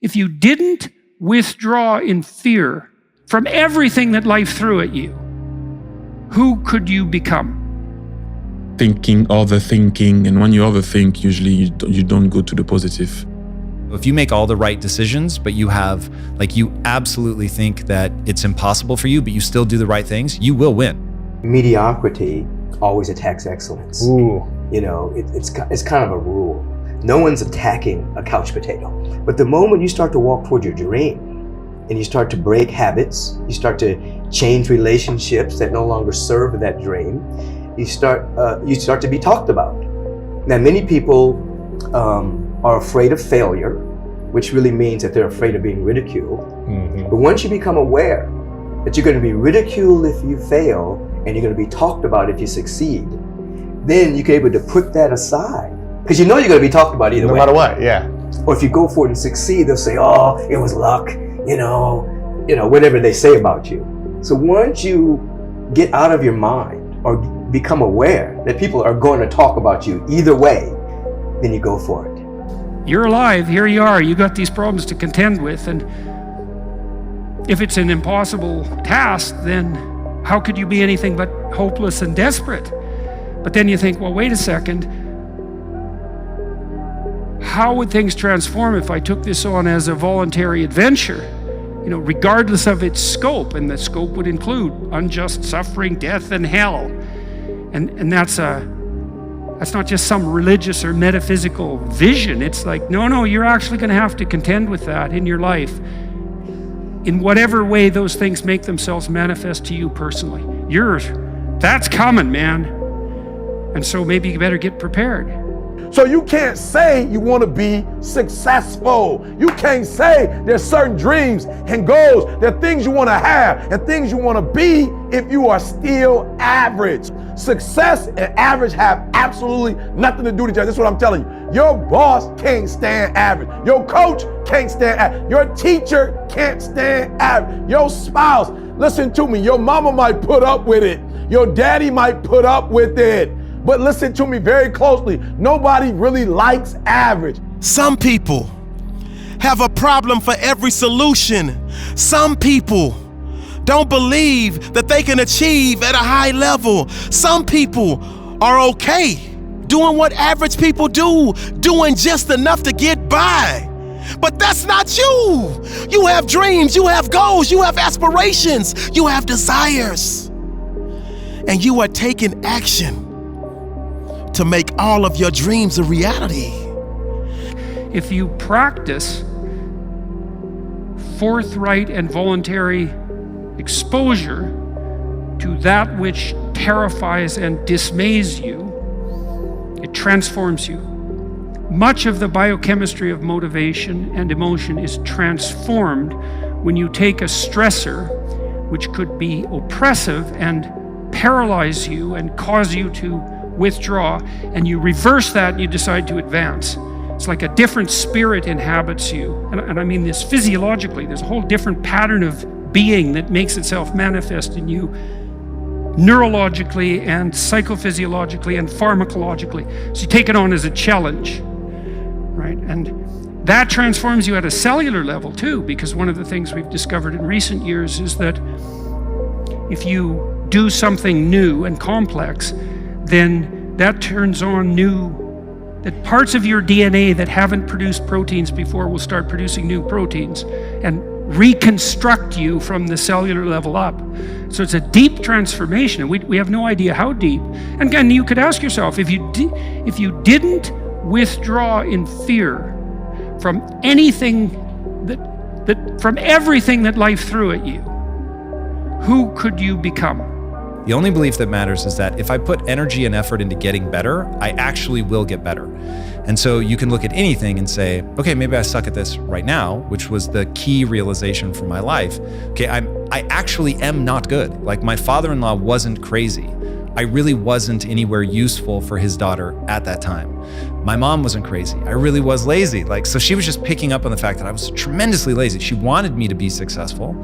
If you didn't withdraw in fear from everything that life threw at you, who could you become? Thinking, overthinking, and when you overthink, usually you don't go to the positive. If you make all the right decisions, but you absolutely think that it's impossible for you, but you still do the right things, you will win. Mediocrity always attacks excellence. Ooh. You know, it's kind of a rule. No one's attacking a couch potato. But the moment you start to walk toward your dream and you start to break habits, you start to change relationships that no longer serve that dream, you start to be talked about. Now, many people are afraid of failure, which really means that they're afraid of being ridiculed. Mm-hmm. But once you become aware that you're going to be ridiculed if you fail and you're going to be talked about if you succeed, then you're able to put that aside. Because you know you're going to be talked about either way. No matter what, yeah. Or if you go for it and succeed, they'll say, oh, it was luck, you know, whatever they say about you. So once you get out of your mind or become aware that people are going to talk about you either way, then you go for it. You're alive, here you are, you got these problems to contend with, and if it's an impossible task, then how could you be anything but hopeless and desperate? But then you think, well, wait a second, how would things transform if I took this on as a voluntary adventure? You know, regardless of its scope, and the scope would include unjust suffering, death, and hell. And that's not just some religious or metaphysical vision. It's like, no, you're actually going to have to contend with that in your life, in whatever way those things make themselves manifest to you personally. That's coming, man. And so maybe you better get prepared. So you can't say you want to be successful. You can't say there's certain dreams and goals, there are things you want to have and things you want to be if you are still average. Success and average have absolutely nothing to do with each other. This is what I'm telling you. Your boss can't stand average. Your coach can't stand average. Your teacher can't stand average. Your spouse, listen to me, your mama might put up with it. Your daddy might put up with it. But listen to me very closely. Nobody really likes average. Some people have a problem for every solution. Some people don't believe that they can achieve at a high level. Some people are okay doing what average people do, doing just enough to get by. But that's not you. You have dreams, you have goals, you have aspirations, you have desires. And you are taking action to make all of your dreams a reality. If you practice forthright and voluntary exposure to that which terrifies and dismays you, it transforms you. Much of the biochemistry of motivation and emotion is transformed when you take a stressor, which could be oppressive and paralyze you and cause you to withdraw, and you reverse that and you decide to advance. It's like a different spirit inhabits you. And I mean this physiologically. There's a whole different pattern of being that makes itself manifest in you neurologically and psychophysiologically and pharmacologically. So you take it on as a challenge, right? And that transforms you at a cellular level too, because one of the things we've discovered in recent years is that if you do something new and complex, then that turns on that parts of your DNA that haven't produced proteins before will start producing new proteins and reconstruct you from the cellular level up. So it's a deep transformation, and we have no idea how deep. And again, you could ask yourself, if you didn't withdraw in fear from anything from everything that life threw at you, who could you become? The only belief that matters is that if I put energy and effort into getting better, I actually will get better. And so you can look at anything and say, okay, maybe I suck at this right now, which was the key realization for my life. Okay, I actually am not good. Like, my father-in-law wasn't crazy. I really wasn't anywhere useful for his daughter at that time. My mom wasn't crazy. I really was lazy. So she was just picking up on the fact that I was tremendously lazy. She wanted me to be successful,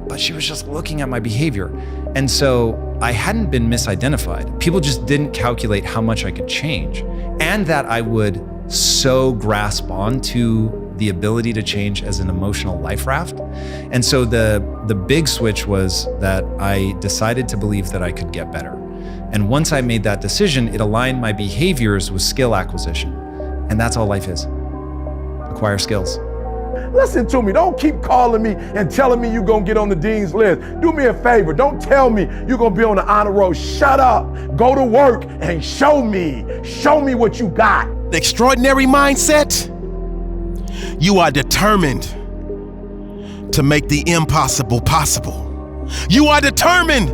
but she was just looking at my behavior. And so I hadn't been misidentified. People just didn't calculate how much I could change, and that I would so grasp onto the ability to change as an emotional life raft. And so the big switch was that I decided to believe that I could get better. And once I made that decision, it aligned my behaviors with skill acquisition. And that's all life is. Acquire skills. Listen to me. Don't keep calling me and telling me you're going to get on the dean's list. Do me a favor. Don't tell me you're going to be on the honor roll. Shut up. Go to work and show me. Show me what you got. The extraordinary mindset. You are determined to make the impossible possible. You are determined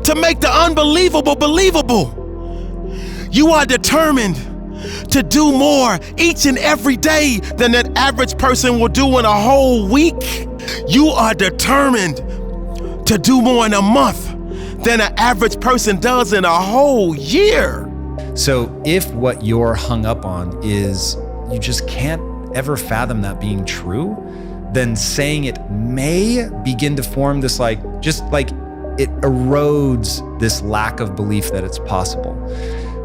to make the unbelievable believable. You are determined to do more each and every day than that average person will do in a whole week. You are determined to do more in a month than an average person does in a whole year. So if what you're hung up on is you just can't ever fathom that being true, then saying it may begin to form this it erodes this lack of belief that it's possible.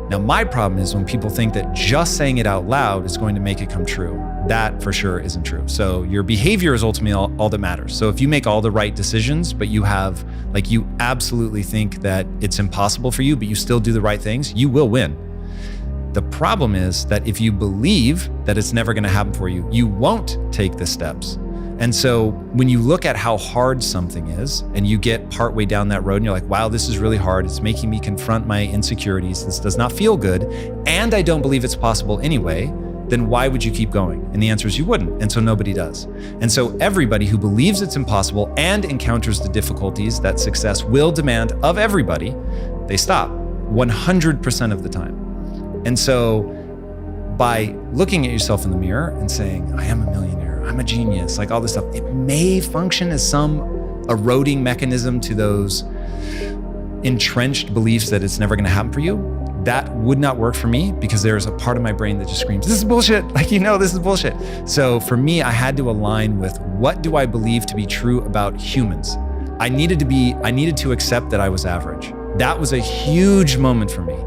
Now, my problem is when people think that just saying it out loud is going to make it come true. That for sure isn't true. So your behavior is ultimately all that matters. So if you make all the right decisions, but you absolutely think that it's impossible for you, but you still do the right things, you will win. The problem is that if you believe that it's never going to happen for you, you won't take the steps. And so when you look at how hard something is and you get partway down that road and you're like, wow, this is really hard. It's making me confront my insecurities. This does not feel good. And I don't believe it's possible anyway. Then why would you keep going? And the answer is you wouldn't. And so nobody does. And so everybody who believes it's impossible and encounters the difficulties that success will demand of everybody, they stop 100% of the time. And so by looking at yourself in the mirror and saying, I am a millionaire, I'm a genius, like all this stuff, it may function as some eroding mechanism to those entrenched beliefs that it's never going to happen for you. That would not work for me because there's a part of my brain that just screams, this is bullshit. This is bullshit. So for me, I had to align with what do I believe to be true about humans? I needed to accept that I was average. That was a huge moment for me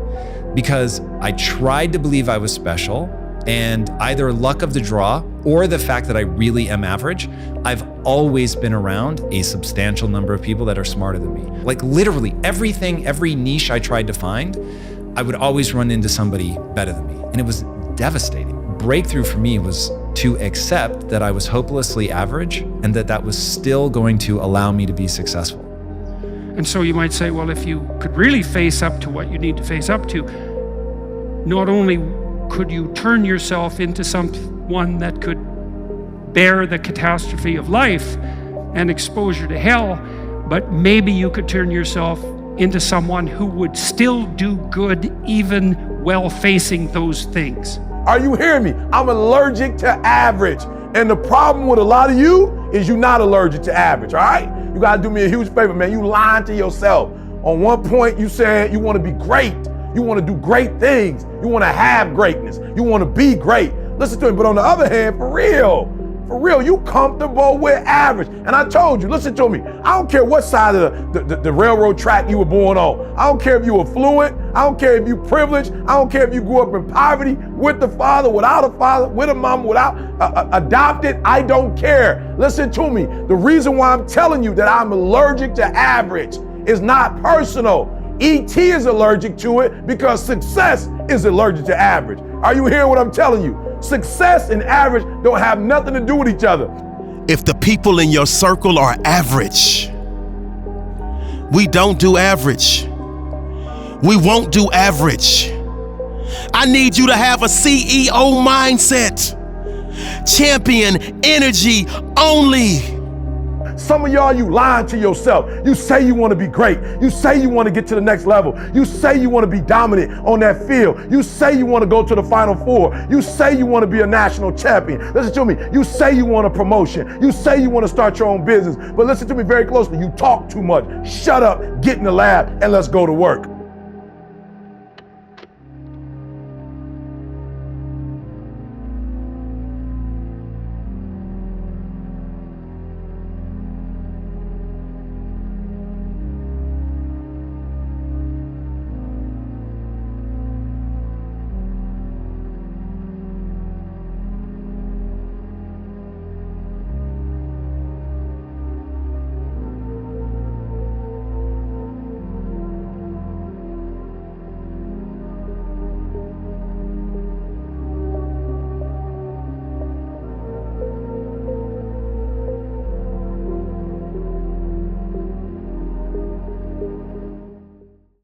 because I tried to believe I was special, and either luck of the draw or the fact that I really am average, I've always been around a substantial number of people that are smarter than me. Like literally every niche I tried to find, I would always run into somebody better than me. And it was devastating. Breakthrough for me was to accept that I was hopelessly average and that was still going to allow me to be successful. And so you might say, well, if you could really face up to what you need to face up to, not only could you turn yourself into someone that could bear the catastrophe of life and exposure to hell, but maybe you could turn yourself into someone who would still do good even while facing those things. Are you hearing me? I'm allergic to average. And the problem with a lot of you is you're not allergic to average, all right? You gotta do me a huge favor, man. You lying to yourself. On one point, you said you wanna be great. You want to do great things. You want to have greatness. You want to be great. Listen to me. But on the other hand, for real, you comfortable with average. And I told you, listen to me. I don't care what side of the railroad track you were born on. I don't care if you were affluent. I don't care if you privileged. I don't care if you grew up in poverty, with the father, without a father, with a mama, without adopted. I don't care. Listen to me. The reason why I'm telling you that I'm allergic to average is not personal. ET is allergic to it because success is allergic to average. Are you hearing what I'm telling you? Success and average don't have nothing to do with each other. If the people in your circle are average, we don't do average. We won't do average. I need you to have a CEO mindset. Champion energy only. Some of y'all, you lying to yourself. You say you want to be great. You say you want to get to the next level. You say you want to be dominant on that field. You say you want to go to the Final Four. You say you want to be a national champion. Listen to me. You say you want a promotion. You say you want to start your own business. But listen to me very closely. You talk too much. Shut up, get in the lab, and let's go to work.